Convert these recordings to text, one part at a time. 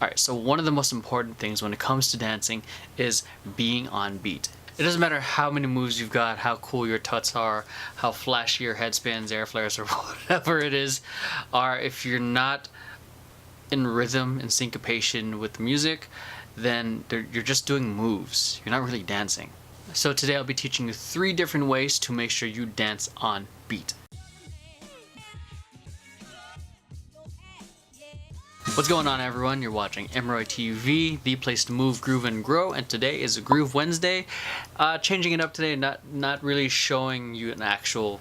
Alright, so one of the most important things when it comes to dancing is being on beat. It doesn't matter how many moves you've got, how cool your tuts are, how flashy your headspins, air flares, or whatever it is, are if you're not in rhythm and syncopation with the music, then you're just doing moves. You're not really dancing. So today I'll be teaching you 3 different ways to make sure you dance on beat. What's going on, everyone? You're watching Emeroy TV, the place to move, groove, and grow, and today is a Groove Wednesday. Changing it up today, not really showing you an actual,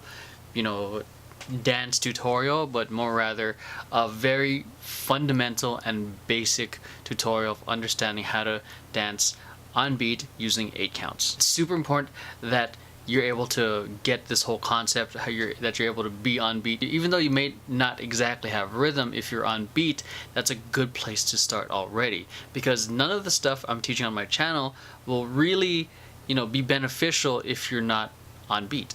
dance tutorial, but more rather a very fundamental and basic tutorial of understanding how to dance on beat using 8 counts. It's super important that you're able to get this whole concept, that you're able to be on beat. Even though you may not exactly have rhythm, if you're on beat, that's a good place to start already. Because none of the stuff I'm teaching on my channel will really, be beneficial if you're not on beat.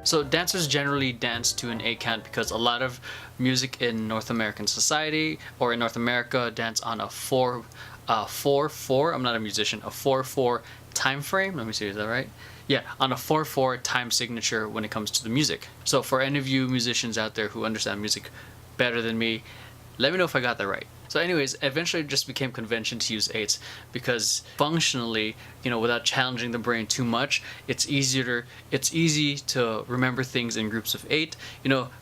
So dancers generally dance to an 8 count because a lot of music in North American society or in North America dance on a 4/4. I'm not a musician. A 4/4 time frame. Let me see, is that right? Yeah, on a 4/4 time signature when it comes to the music. So for any of you musicians out there who understand music better than me, let me know if I got that right. So anyways, eventually it just became convention to use 8s because functionally, without challenging the brain too much, it's easy to remember things in groups of 8.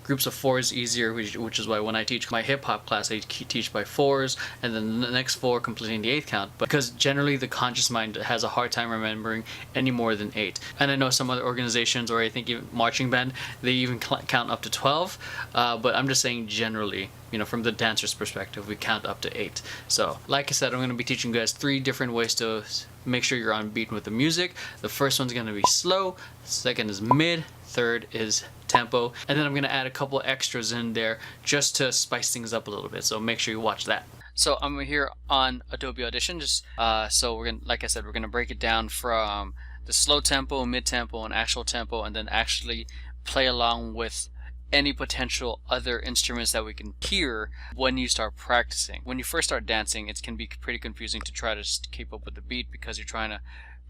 Groups of 4 is easier, which is why when I teach my hip hop class, I teach by 4s, and then the next 4 completing the 8th count. But because generally the conscious mind has a hard time remembering any more than 8. And I know some other organizations, or I think even marching band, they even count up to 12. But I'm just saying generally, from the dancer's perspective, we count up to 8. So like I said, I'm going to be teaching you guys 3 different ways to make sure you're on beat with the music. The first one's going to be slow, second is mid, third is tempo, and then I'm going to add a couple extras in there just to spice things up a little bit, so make sure you watch that. So I'm here on Adobe Audition, so we're gonna, like I said, we're going to break it down from the slow tempo, mid tempo, and actual tempo, and then actually play along with any potential other instruments that we can hear when you start practicing. When you first start dancing, it can be pretty confusing to try to keep up with the beat because you're trying to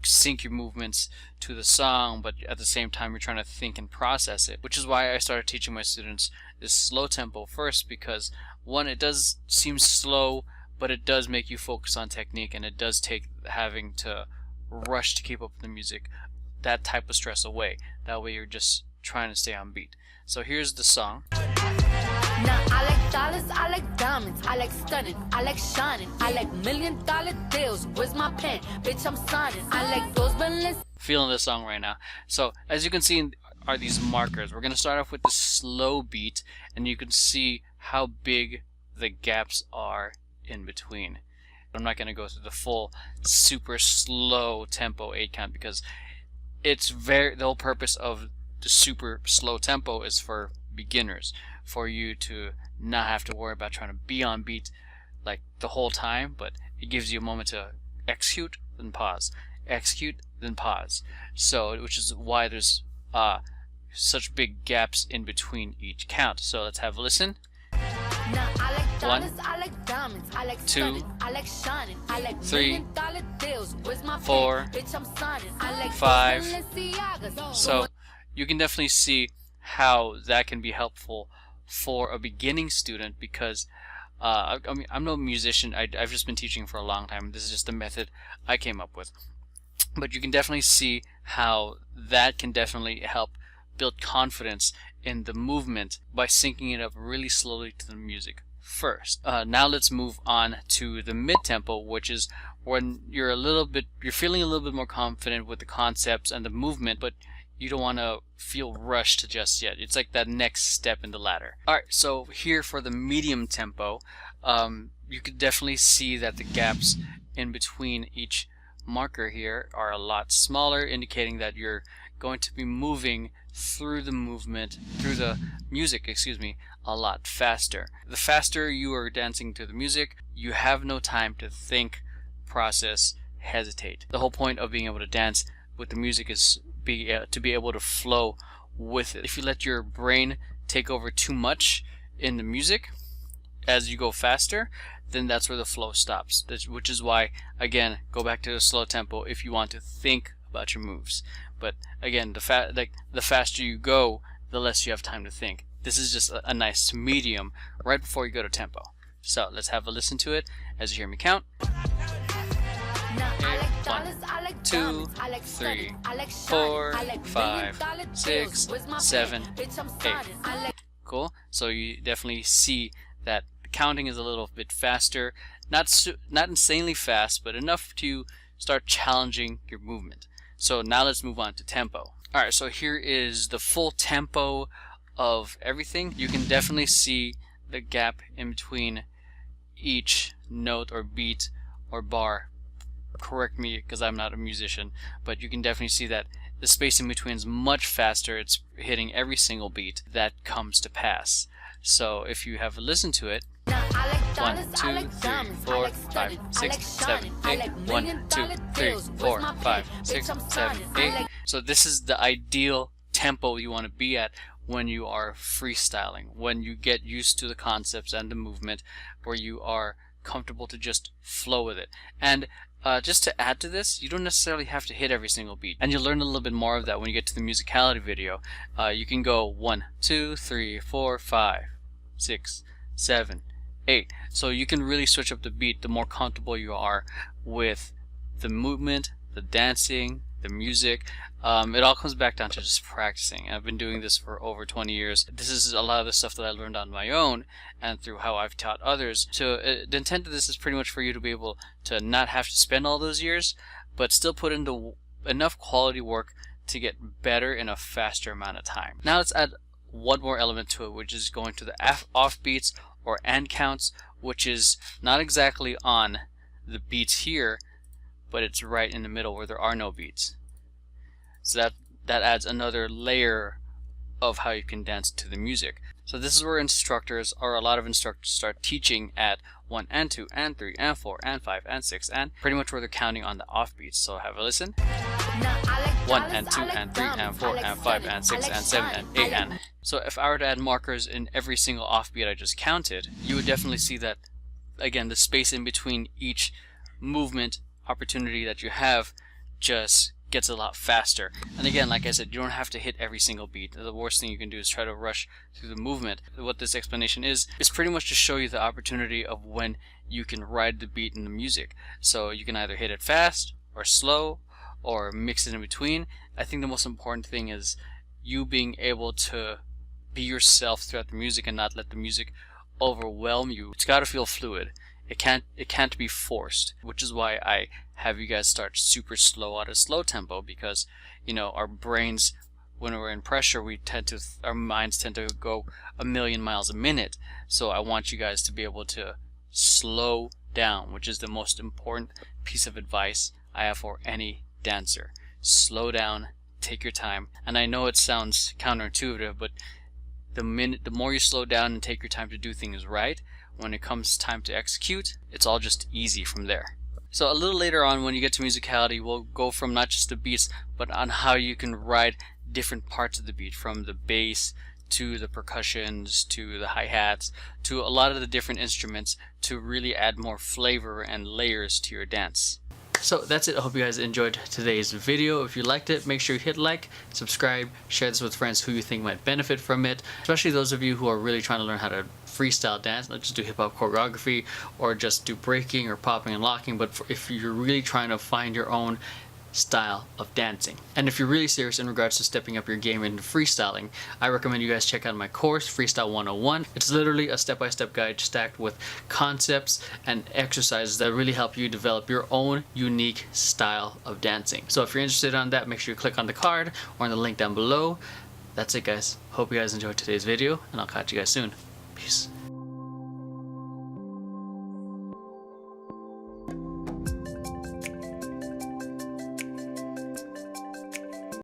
sync your movements to the song, but at the same time you're trying to think and process it, which is why I started teaching my students this slow tempo first, because one, it does seem slow, but it does make you focus on technique, and it does take having to rush to keep up with the music, that type of stress away. That way you're just trying to stay on beat. So here's the song. Now I like dollars, I like diamonds, I like stunning, I like shining, I like $1 million deals. Where's my pen? Bitch, I'm signing. I like those balloons. Feeling this song right now. So as you can see are these markers. We're going to start off with the slow beat, and you can see how big the gaps are in between. I'm not going to go through the full super slow tempo 8 count because it's the whole purpose of the super slow tempo is for beginners, for you to not have to worry about trying to be on beat like the whole time, but it gives you a moment to execute, then pause, execute, then pause. So, which is why there's such big gaps in between each count. So let's have a listen. Now I like dollars, 1, I like diamonds, I like 2, stunning, I like shining, I like 3, $1 million deals. Where's my pen? 4, Bitch, I'm signing. I like 5. Balenciagas. So you can definitely see how that can be helpful for a beginning student because I mean, I'm no musician. I've just been teaching for a long time. This is just the method I came up with. But you can definitely see how that can definitely help build confidence in the movement by syncing it up really slowly to the music first. Now let's move on to the mid-tempo, which is when you're feeling a little bit more confident with the concepts and the movement, but you don't want to feel rushed just yet. It's like that next step in the ladder. Alright, so here for the medium tempo, you could definitely see that the gaps in between each marker here are a lot smaller, indicating that you're going to be moving through the music, a lot faster. The faster you are dancing to the music, you have no time to think, process, hesitate. The whole point of being able to dance with the music is to be able to flow with it. If you let your brain take over too much in the music as you go faster, then that's where the flow stops. Which is why, again, go back to the slow tempo if you want to think about your moves. But again, the faster you go, the less you have time to think. This is just a nice medium right before you go to tempo. So let's have a listen to it as you hear me count. 1, 2, 3, 4, 5, 6, 7, 8. Cool. So you definitely see that the counting is a little bit faster, not insanely fast, but enough to start challenging your movement. So now let's move on to tempo. Alright, so here is the full tempo of everything. You can definitely see the gap in between each note or beat or bar. Correct me because I'm not a musician, but you can definitely see that the space in between is much faster. It's hitting every single beat that comes to pass. So if you have listened to it, 1, 2, 3, 4, 5, 6, 7, 8. 1, 2, 3, 4, 5, 6, 7, 8. So this is the ideal tempo you want to be at when you are freestyling, when you get used to the concepts and the movement, where you are comfortable to just flow with it. And just to add to this, you don't necessarily have to hit every single beat, and you'll learn a little bit more of that when you get to the musicality video. You can go 1, 2, 3, 4, 5, 6, 7, 8. So you can really switch up the beat the more comfortable you are with the movement, the dancing, the music. It all comes back down to just practicing. I've been doing this for over 20 years. This is a lot of the stuff that I learned on my own and through how I've taught others. So the intent of this is pretty much for you to be able to not have to spend all those years, but still put into enough quality work to get better in a faster amount of time. Now let's add one more element to it, which is going to the off beats or and counts, which is not exactly on the beats here, but it's right in the middle where there are no beats. So that adds another layer of how you can dance to the music. So this is where instructors, or a lot of instructors, start teaching at 1 and 2 and 3 and 4 and 5 and 6, and pretty much where they're counting on the off beats. So have a listen. 1 and 2 and 3 and 4 and 5 and 6 and 7 and 8 and. So if I were to add markers in every single offbeat I just counted, you would definitely see that, again, the space in between each movement opportunity that you have just gets a lot faster. And again, like I said, you don't have to hit every single beat. The worst thing you can do is try to rush through the movement. What this explanation is pretty much to show you the opportunity of when you can ride the beat in the music. So you can either hit it fast or slow or mix it in between. I think the most important thing is you being able to be yourself throughout the music and not let the music overwhelm you. It's got to feel fluid. It can't be forced, which is why I have you guys start super slow at a slow tempo, because you know our brains, when we're in pressure, our minds tend to go a million miles a minute. So I want you guys to be able to slow down, which is the most important piece of advice I have for any dancer. Slow down, take your time. And I know it sounds counterintuitive, but the more you slow down and take your time to do things right, when it comes time to execute, it's all just easy from there. So a little later on, when you get to musicality, we'll go from not just the beats, but on how you can ride different parts of the beat, from the bass to the percussions to the hi-hats to a lot of the different instruments, to really add more flavor and layers to your dance. So that's it. I hope you guys enjoyed today's video. If you liked it, make sure you hit like, subscribe, share this with friends who you think might benefit from it, especially those of you who are really trying to learn how to freestyle dance, not just do hip-hop choreography or just do breaking or popping and locking, but if you're really trying to find your own style of dancing. And if you're really serious in regards to stepping up your game into freestyling, I recommend you guys check out my course, Freestyle 101. It's literally a step-by-step guide stacked with concepts and exercises that really help you develop your own unique style of dancing. So if you're interested in that, make sure you click on the card or on the link down below. That's it, guys. Hope you guys enjoyed today's video, and I'll catch you guys soon. Peace.